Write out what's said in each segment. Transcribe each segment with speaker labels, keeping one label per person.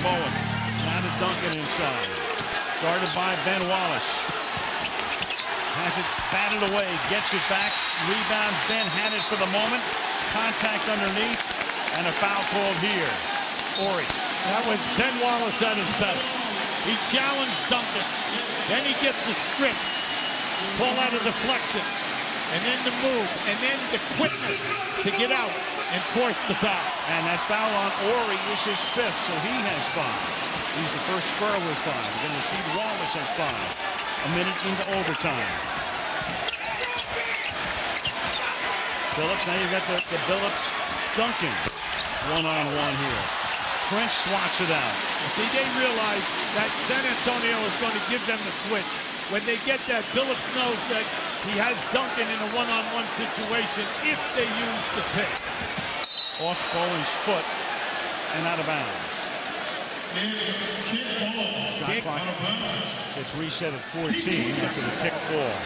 Speaker 1: Bowen. Now to Duncan inside. Guarded by Ben Wallace. Has it batted away. Gets it back. Rebound. Ben had it for the moment. Contact underneath. And a foul called here. Horry.
Speaker 2: That was Ben Wallace at his best. He challenged Duncan. Then he gets a strip. Pull out a deflection. And then the move. And then the quickness to get out and force the foul.
Speaker 1: And that foul on Horry is his fifth, so he has 5. He's the first Spur with 5. Then Rasheed Wallace has 5. A minute into overtime. Phillips, now you've got the Billups-Duncan one-on-one here. Prince swats it out.
Speaker 2: See, they realize that San Antonio is going to give them the switch. When they get that, Billups knows that he has Duncan in a one-on-one situation if they use the pick.
Speaker 1: Off Bowen's foot and out of bounds. Shot clock gets reset at 14 after the kick ball.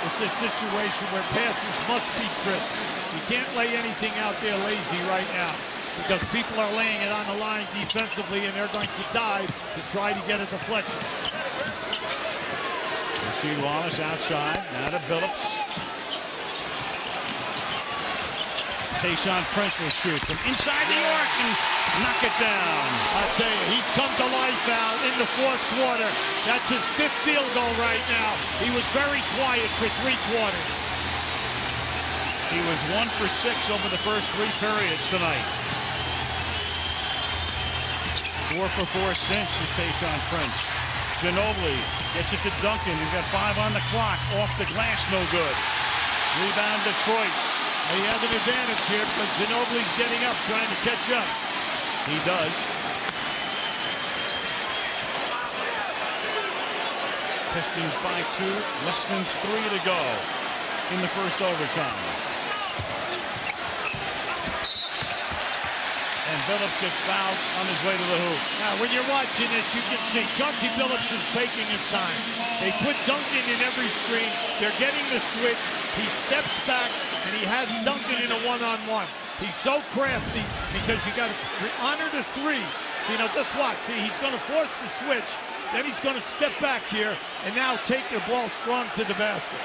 Speaker 2: It's a situation where passes must be crisp. You can't lay anything out there lazy right now because people are laying it on the line defensively and they're going to dive to try to get a deflection.
Speaker 1: Rasheed Wallace outside. Now to Billups. Tayshaun Prince will shoot from inside the arc and knock it down.
Speaker 2: I'll tell you, he's come to life out in the fourth quarter. That's his 5th field goal right now. He was very quiet for 3 quarters.
Speaker 1: He was 1 for 6 over the first 3 periods tonight. 4 for 4 since is Tayshaun Prince. Ginobili gets it to Duncan. He's got 5 on the clock. Off the glass, no good. Rebound Detroit.
Speaker 2: He has an advantage here because Ginobili's getting up, trying to catch up.
Speaker 1: He does. Pistons by 2, less than 3 to go in the first overtime. And Billups gets fouled on his way to the hoop.
Speaker 2: Now, when you're watching it, you can see Chauncey Billups is taking his time. They put Duncan in every screen. They're getting the switch. He steps back, and he has Duncan in a one-on-one. He's so crafty because you got to honor the 3. See, now just watch. See, he's going to force the switch. Then he's going to step back here and now take the ball strong to the basket.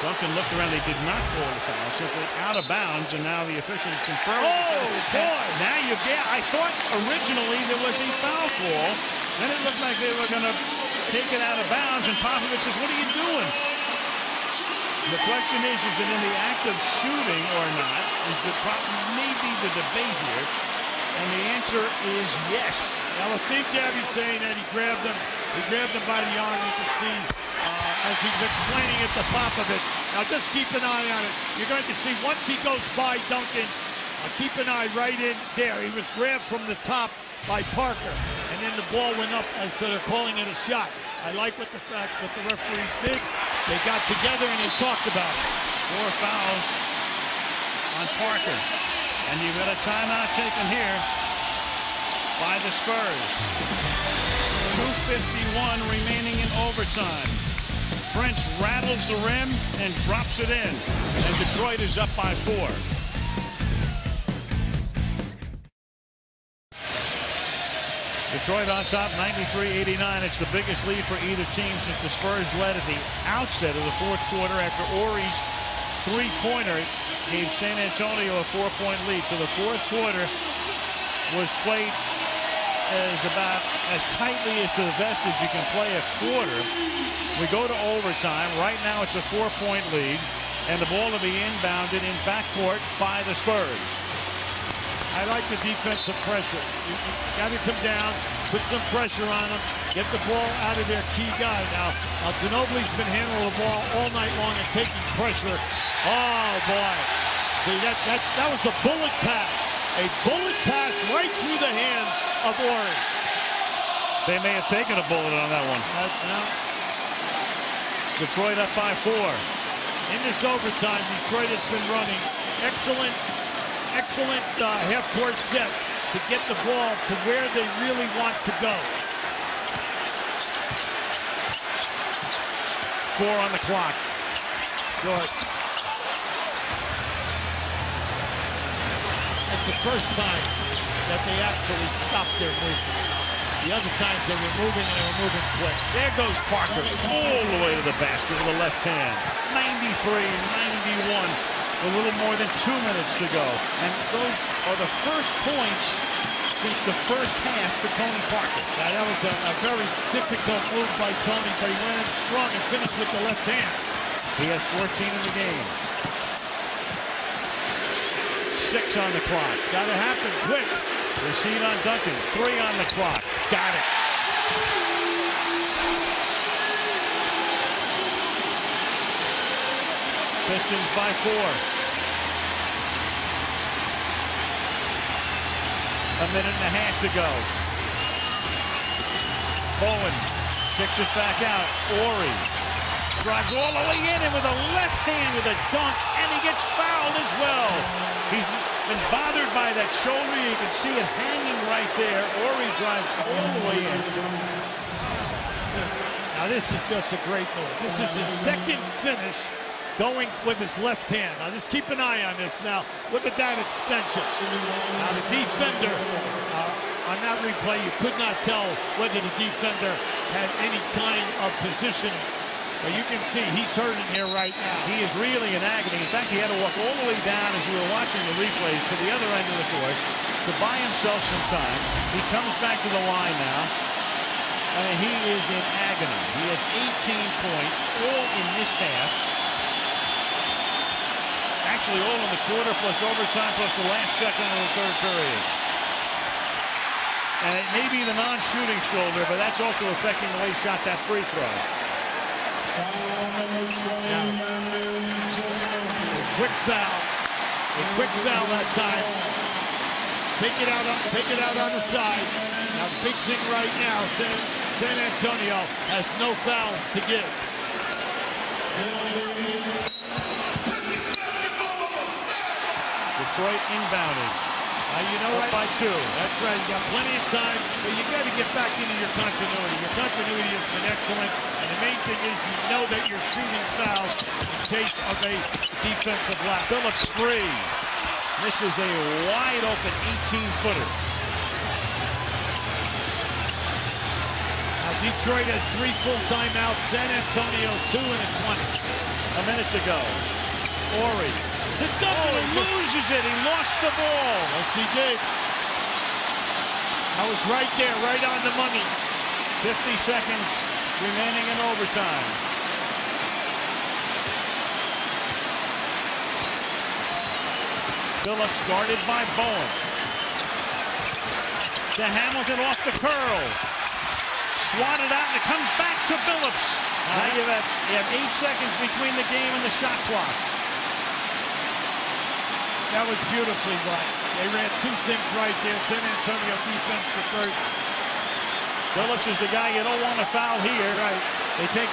Speaker 1: Duncan looked around. They did not call the foul. Simply out of bounds, and now the officials confirm.
Speaker 2: Oh, boy.
Speaker 1: Now you get. I thought originally there was a foul call. Then it looked like they were going to take it out of bounds, and Popovich says, "What are you doing?" The question is it in the act of shooting or not? Is the maybe the debate here? And the answer is yes.
Speaker 2: Now, Steve Gabby's saying that he grabbed him. He grabbed him by the arm. You can see as he's explaining it to Popovich. Now, just keep an eye on it. You're going to see once he goes by Duncan, keep an eye right in there. He was grabbed from the top by Parker, and then the ball went up, and so they're calling it a shot. I like what the referees did. They got together and they talked about it.
Speaker 1: 4 fouls on Parker. And you've got a timeout taken here by the Spurs. 2:51 remaining in overtime. Prince rattles the rim and drops it in. And Detroit is up by 4. Detroit on top, 93-89. It's the biggest lead for either team since the Spurs led at the outset of the fourth quarter after Horry's 3-pointer gave San Antonio a 4-point lead. So the fourth quarter was played about as tightly as to the vest as you can play a quarter. We go to overtime. Right now it's a 4-point lead, and the ball to be inbounded in backcourt by the Spurs.
Speaker 2: I like the defensive pressure. You got to come down, put some pressure on them, get the ball out of their key guy. Now Ginobili's been handling the ball all night long and taking pressure. Oh, boy. See, that was a bullet pass. A bullet pass right through the hands of Horry.
Speaker 1: They may have taken a bullet on that one. Detroit up by 4.
Speaker 2: In this overtime, Detroit has been running excellent half-court sets to get the ball to where they really want to go.
Speaker 1: 4 on the clock.
Speaker 2: Good. It's the first time that they actually stopped their movement. The other times they were moving and they were moving quick.
Speaker 1: There goes Parker all the way to the basket with the left hand. 93-91. A little more than 2 minutes to go. And those are the first points since the first half for Tony Parker.
Speaker 2: Yeah, that was a very difficult move by Tony, but he went in strong and finished with the left hand.
Speaker 1: He has 14 in the game. 6 on the clock.
Speaker 2: It's got to happen quick.
Speaker 1: Receive on Duncan. 3 on the clock. Got it. Pistons by 4. A minute and a half to go. Bowen kicks it back out. Horry drives all the way in and with a left hand with a dunk, and he gets fouled as well. He's been bothered by that shoulder. You can see it hanging right there. Horry drives all the way in.
Speaker 2: Now this is just a great move. This is his second finish going with his left hand. Now just keep an eye on this now. Look at that extension. Now the defender, on that replay, you could not tell whether the defender had any kind of positioning. But you can see he's hurting here right now.
Speaker 1: He is really in agony. In fact, he had to walk all the way down as we were watching the replays to the other end of the court to buy himself some time. He comes back to the line now. I mean, he is in agony. He has 18 points, all in this half. Actually, all in the quarter, plus overtime, plus the last second of the third period. And it may be the non-shooting shoulder, but that's also affecting the way he shot that free throw.
Speaker 2: Quick foul. A quick foul that time. Take it out on the side. Now the big thing right now, San Antonio has no fouls to give.
Speaker 1: Detroit inbounded.
Speaker 2: You know what?
Speaker 1: By 2.
Speaker 2: That's right. You got plenty of time, but you got to get back into your continuity. Your continuity has been excellent, and the main thing is you know that you're shooting fouls in case of a defensive lapse.
Speaker 1: Phillips free. This is a wide open 18-footer.
Speaker 2: Now Detroit has 3 full timeouts. San Antonio 2 and a 20.
Speaker 1: A minute to go. Horry. To Duncan, loses it. He lost the ball.
Speaker 2: Yes, he did. I was right there, right on the money.
Speaker 1: 50 seconds remaining in overtime. Phillips guarded by Bowen. To Hamilton off the curl. Swatted out, and it comes back to Phillips. Now you have 8 seconds between the game and the shot clock.
Speaker 2: That was beautifully right. They ran 2 things right there. San Antonio defense the first.
Speaker 1: Phillips is the guy you don't want to foul here.
Speaker 2: Right.
Speaker 1: They take